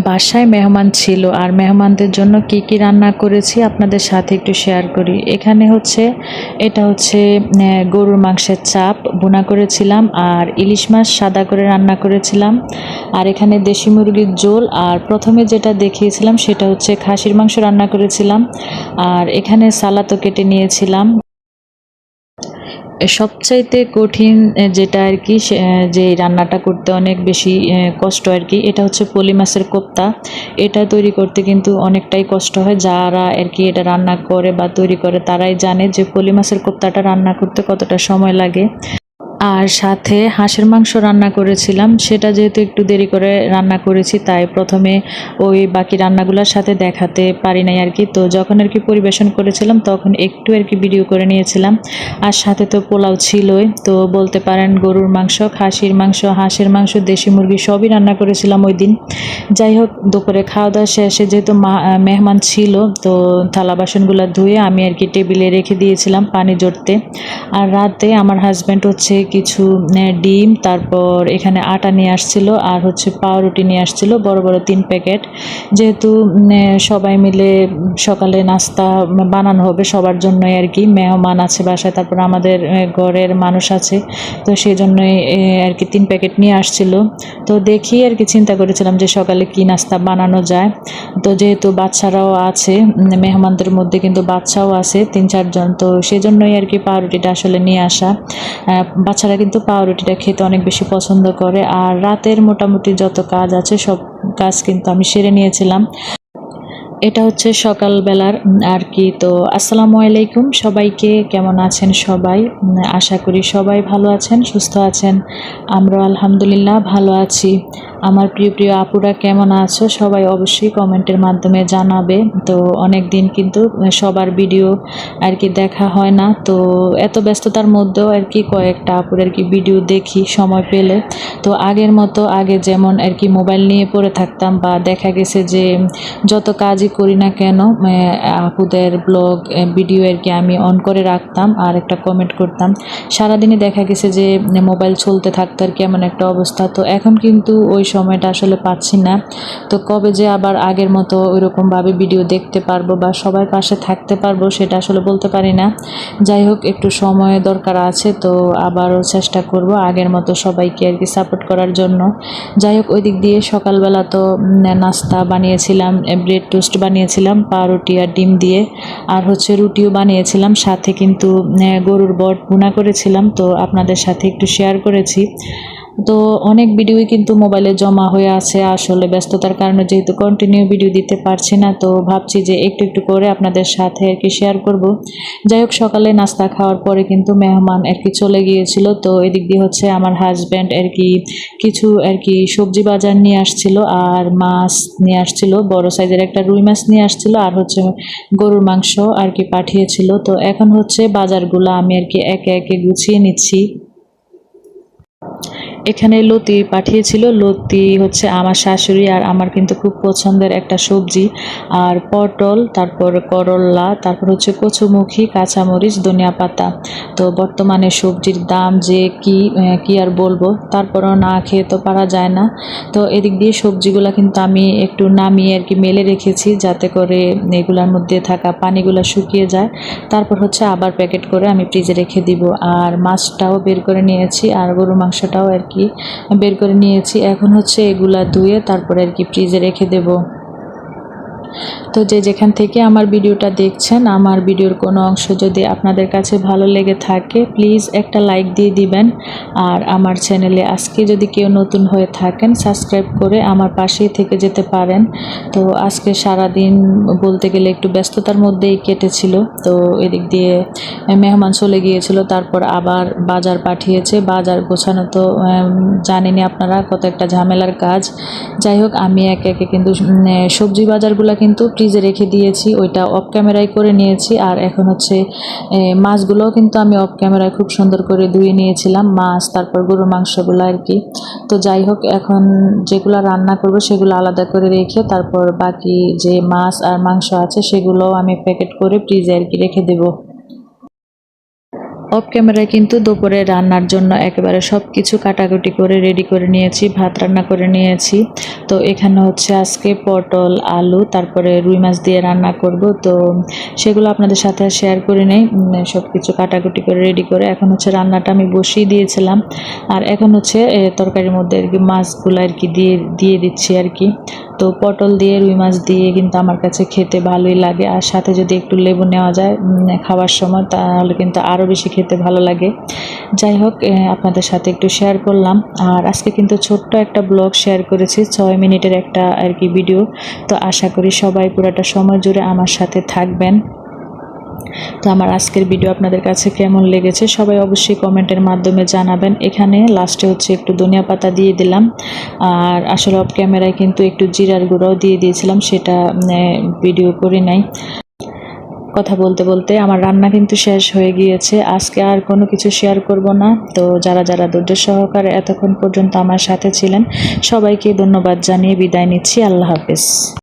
বাসায় মেহমান ছিল আর মেহমানদের জন্য কি কি রান্না করেছি আপনাদের সাথে একটু শেয়ার করি। এখানে হচ্ছে এটা হচ্ছে গরুর মাংসের চাপ ভুনা করেছিলাম আর ইলিশ মাছ সাদা করে রান্না করেছিলাম। আর এখানে দেশি মুরগির ঝোল, আর প্রথমে যেটা দেখিয়েছিলাম সেটা হচ্ছে খাসির মাংস রান্না করেছিলাম। আর এখানে সালাদও কেটে নিয়েছিলাম। সবচাইতে কঠিন যেটা আর কি যে রান্নাটা করতে অনেক বেশি কষ্ট আর কি, এটা হচ্ছে পলি মাছের কোপ্তা। এটা তৈরি করতে কিন্তু অনেকটাই কষ্ট হয়। যারা আর কি এটা রান্না করে বা তৈরি করে তারাই জানে যে পলি মাছের কোপ্তাটা রান্না করতে কতটা সময় লাগে। আর সাথে হাঁসের মাংস রান্না করেছিলাম, সেটা যেহেতু একটু দেরি করে রান্না করেছি তাই প্রথমে ওই বাকি রান্নাগুলোর সাথে দেখাতে পারি নাই আর কি। তো যখন আর কি পরিবেশন করেছিলাম তখন একটু আর কি ভিডিও করে নিয়েছিলাম। আর সাথে তো পোলাও ছিলই, তো বলতে পারেন গরুর মাংস, খাসির মাংস, হাঁসের মাংস, দেশি মুরগি সবই রান্না করেছিলাম ওই দিন। যাই হোক, দুপুরে খাওয়া দাওয়া শেষে যেহেতু মেহমান ছিল তো থালা বাসনগুলো ধুয়ে আমি আর কি টেবিলে রেখে দিয়েছিলাম পানি জড়তে। আর রাতে আমার হাজব্যান্ড হচ্ছে কিছু ডিম, তারপর এখানে আটা নিয়ে আসছিল, আর হচ্ছে পাউরুটি নিয়ে আসছিল বড় বড় 3 প্যাকেট। যেহেতু সবাই মিলে সকালে নাস্তা বানানো হবে সবার জন্যই আর কি, মেহমান আছে বাসায়, তারপর আমাদের ঘরের মানুষ আছে, তো সেই জন্যই আর কি 3 প্যাকেট নিয়ে আসছিল। তো দেখি আর কি চিন্তা করেছিলাম যে সকালে কি নাস্তা বানানো যায়। তো যেহেতু বাচ্চারাও আছে, মেহমানদের মধ্যে কিন্তু বাচ্চাও আছে 3-4 জন, তো সেই জন্যই আর কি পাউরুটিটা আসলে নিয়ে আসা। বাচ্চারা কিন্তু পাউরুটিটা খেতে অনেক বেশি পছন্দ করে। আর রাতের মোটামুটি যত কাজ আছে সব কাজ কিন্তু আমি সেরে নিয়েছিলাম। এটা হচ্ছে সকালবেলার আর কি। তো আসসালামু আলাইকুম সবাইকে, কেমন আছেন সবাই? আশা করি সবাই ভালো আছেন, সুস্থ আছেন। আমরাও আলহামদুলিল্লাহ ভালো আছি। আমার প্রিয় প্রিয় আপুরা কেমন আছো সবাই অবশ্যই কমেন্টের মাধ্যমে জানাবে। তো অনেক দিন কিন্তু সবার ভিডিও আর কি দেখা হয় না, তো এত ব্যস্ততার মধ্যেও আর কি কয়েকটা আপুর আর কি ভিডিও দেখি সময় পেলে। তো আগের মতো আগে যেমন আর কি মোবাইল নিয়ে পড়ে থাকতাম, বা দেখা গেছে যে যত কাজই করি না কেন আপুদের ব্লগ ভিডিও আর কি আমি অন করে রাখতাম আর একটা কমেন্ট করতাম। সারাদিনই দেখা গেছে যে মোবাইল চলতে থাকতো আর কি, এমন একটা অবস্থা। তো এখন কিন্তু ওই সময়টা আসলে পাচ্ছি না। তো কবে যে আবার আগের মতো ওইরকমভাবে ভিডিও দেখতে পারবো বা সবার পাশে থাকতে পারবো সেটা আসলে বলতে পারি না। যাই হোক, একটু সময় দরকার আছে, তো আবারও চেষ্টা করব আগের মতো সবাইকে আর কি সাপোর্ট করার জন্য। যাই হোক, ওই দিক দিয়ে সকালবেলা তো নাস্তা বানিয়েছিলাম, ব্রেড টোস্ট বানিয়েছিলাম পাউরুটি আর ডিম দিয়ে, আর হচ্ছে রুটিও বানিয়েছিলাম, সাথে কিন্তু গরুর বট ভুনা করেছিলাম, তো আপনাদের সাথে একটু শেয়ার করেছি। তো অনেক ভিডিওই কিন্তু মোবাইলে জমা হয়ে আছে, আসলে ব্যস্ততার কারণে যেহেতু কন্টিনিউ ভিডিও দিতে পারছি না, তো ভাবছি যে একটু একটু করে আপনাদের সাথে আর কি শেয়ার করব। যাই হোক, সকালে নাস্তা খাওয়ার পরে কিন্তু মেহমান আর কি চলে গিয়েছিল, তো এদিক দিয়ে হচ্ছে আমার হাজব্যান্ড আর কি কিছু আর কি সবজি বাজার নিয়ে আসছিল, আর মাছ নিয়ে আসছিল, বড় সাইজের একটা রুই মাছ নিয়ে আসছিল, আর হচ্ছে গরুর মাংস আর কি পাঠিয়েছিল। তো এখন হচ্ছে বাজারগুলো আমি আর কি একে একে গুছিয়ে নিচ্ছি। এখানে লতি পাঠিয়েছিল, লতি হচ্ছে আমার শাশুড়ি আর আমার কিন্তু খুব পছন্দের একটা সবজি। আর পটল, তারপর করল্লা, তারপর হচ্ছে কচুমুখী, কাঁচামরিচ, ধনিয়া পাতা। তো বর্তমানে সবজির দাম যে কি আর বলবো, তারপরও না খেয়ে তো পারা যায় না। তো এদিক দিয়ে সবজিগুলো কিন্তু আমি একটু নামিয়ে আর কি মেলে রেখেছি, যাতে করে এগুলোর মধ্যে থাকা পানিগুলো শুকিয়ে যায়। তারপর হচ্ছে আবার প্যাকেট করে আমি ফ্রিজে রেখে দিব। আর মাছটাও বের করে নিয়েছি, আর গরু মাংসটাও আর কি বের করে নিয়েছি। এখন হচ্ছে এগুলা ধুয়ে তারপরে আর কি ফ্রিজে রেখে দেব। তো যে যেখান থেকে আমার ভিডিওটা দেখছেন, আমার ভিডিওর কোনো অংশ যদি আপনাদের কাছে ভালো লেগে থাকে প্লিজ একটা লাইক দিয়ে দিবেন। আর আমার চ্যানেলে আজকে যদি কেউ নতুন হয়ে থাকেন সাবস্ক্রাইব করে আমার পাশেই থেকে যেতে পারেন। তো আজকে সারাদিন বলতে গেলে একটু ব্যস্ততার মধ্যেই কেটেছিল। তো এদিক দিয়ে মেহমান চলে গিয়েছিল, তারপর আবার বাজার পাঠিয়েছে, বাজার গোছানো তো জানেনই আপনারা কত একটা ঝামেলার কাজ। যাই হোক, আমি একে একে কিন্তু সবজি বাজারগুলো কিন্তু ফ্রিজে রেখে দিয়েছি, ওইটা অফ ক্যামেরায় করে নিয়েছি। আর এখন হচ্ছে মাছগুলোও কিন্তু আমি অফ ক্যামেরায় খুব সুন্দর করে ধুয়ে নিয়েছিলাম, মাছ তারপর গরুর মাংসগুলো আর কি। তো যাই হোক, এখন যেগুলো রান্না করব সেগুলো আলাদা করে রেখে তারপর বাকি যে মাছ আর মাংস আছে সেগুলোও আমি প্যাকেট করে ফ্রিজে আর কি রেখে দেবো। অফ ক্যামেরায় কিন্তু দুপুরে রান্নার জন্য একেবারে সব কিছু কাটাকুটি করে রেডি করে নিয়েছি, ভাত রান্না করে নিয়েছি। তো এখানে হচ্ছে আজকে পটল, আলু, তারপরে রুই মাছ দিয়ে রান্না করব। তো সেগুলো আপনাদের সাথে শেয়ার করে নেই। সব কিছু কাটাকুটি করে রেডি করে এখন হচ্ছে রান্নাটা আমি বসিয়ে দিয়েছিলাম। আর এখন হচ্ছে তরকারির মধ্যে আর কি মাছগুলো আর কি দিয়ে দিচ্ছি আর কি। তো পটল দিয়ে রুই মাছ দিয়ে কিন্তু আমার কাছে খেতে ভালোই লাগে, আর সাথে যদি একটু লেবু নেওয়া যায় খাওয়ার সময় তাহলে কিন্তু আরও বেশি খেতে ভালো লাগে। যাই হোক, আপনাদের সাথে একটু শেয়ার করলাম। আর আজকে কিন্তু ছোট্ট একটা ব্লগ শেয়ার করেছি, 6 মিনিটের একটা আর কি ভিডিও। তো আশা করি সবাই পুরোটা সময় জুড়ে আমার সাথে থাকবেন। তো আমার আজকের ভিডিও আপনাদের কাছে কেমন লেগেছে সবাই অবশ্যই কমেন্টের মাধ্যমে জানাবেন। এখানে লাস্টে হচ্ছে একটু ধনিয়া পাতা দিয়ে দিলাম, আর আসলে অফ ক্যামেরায় কিন্তু একটু জিরার গুঁড়াও দিয়ে দিয়েছিলাম, সেটা ভিডিও করি নাই। কথা বলতে বলতে আমার রান্না কিন্তু শেষ হয়ে গিয়েছে। আজকে আর কোনো কিছু শেয়ার করব না। তো যারা যারা ধৈর্য সহকারে এতক্ষণ পর্যন্ত আমার সাথে ছিলেন সবাইকে ধন্যবাদ জানিয়ে বিদায় নিচ্ছি। আল্লাহ হাফেজ।